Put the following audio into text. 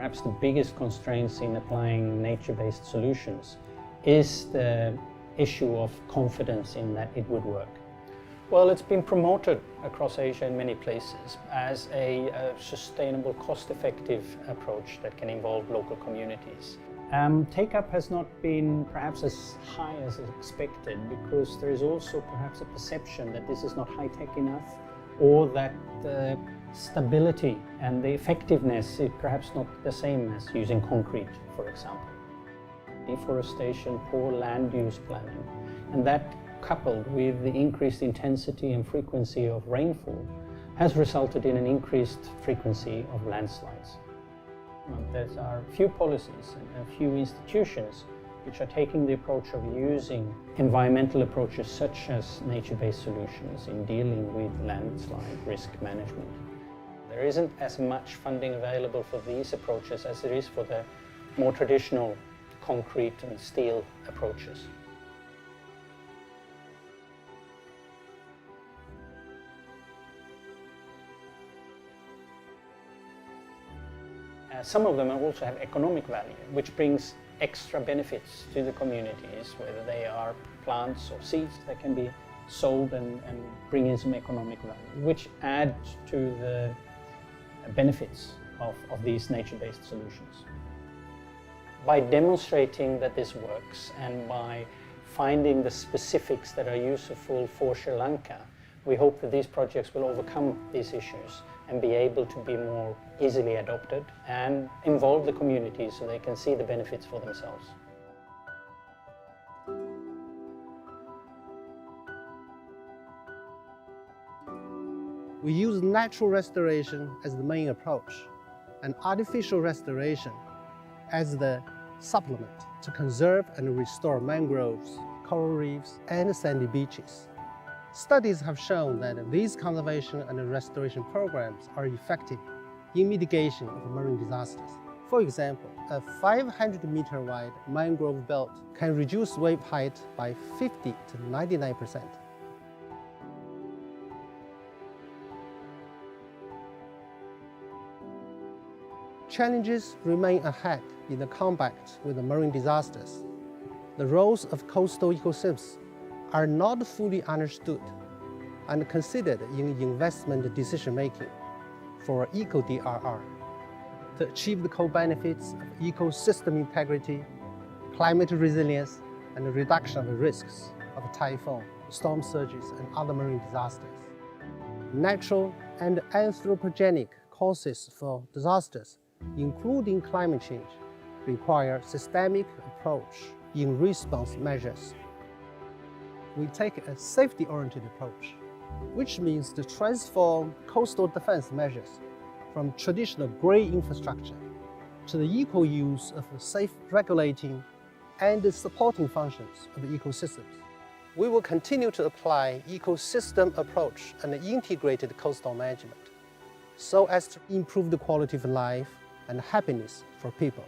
perhaps the biggest constraints in applying nature-based solutions is the issue of confidence in that it would work. Well, it's been promoted across Asia in many places as a sustainable, cost-effective approach that can involve local communities. Take-up has not been perhaps as high as expected because there is also perhaps a perception that this is not high-tech enough, or that the stability and the effectiveness is perhaps not the same as using concrete, for example. Deforestation, poor land use planning, and that coupled with the increased intensity and frequency of rainfall has resulted in an increased frequency of landslides. There are few policies and a few institutions which are taking the approach of using environmental approaches such as nature-based solutions in dealing with landslide risk management. There isn't as much funding available for these approaches as there is for the more traditional concrete and steel approaches. Some of them also have economic value, which brings extra benefits to the communities, whether they are plants or seeds that can be sold and bring in some economic value, which add to the benefits of these nature-based solutions. By demonstrating that this works and by finding the specifics that are useful for Sri Lanka, we hope that these projects will overcome these issues and be able to be more easily adopted and involve the community so they can see the benefits for themselves. We use natural restoration as the main approach and artificial restoration as the supplement to conserve and restore mangroves, coral reefs, and sandy beaches. Studies have shown that these conservation and restoration programs are effective in mitigation of marine disasters. For example, a 500-meter wide mangrove belt can reduce wave height by 50 to 99%. Challenges remain ahead in the combat with the marine disasters. The roles of coastal ecosystems are not fully understood and considered in investment decision-making for eco-DRR. To achieve the co-benefits of ecosystem integrity, climate resilience, and the reduction of the risks of typhoon, storm surges, and other marine disasters. Natural and anthropogenic causes for disasters, including climate change, require systemic approach in response measures. We take a safety-oriented approach, which means to transform coastal defense measures from traditional grey infrastructure to the equal use of safe regulating and supporting functions of ecosystems. We will continue to apply ecosystem approach and integrated coastal management so as to improve the quality of life and happiness for peoples.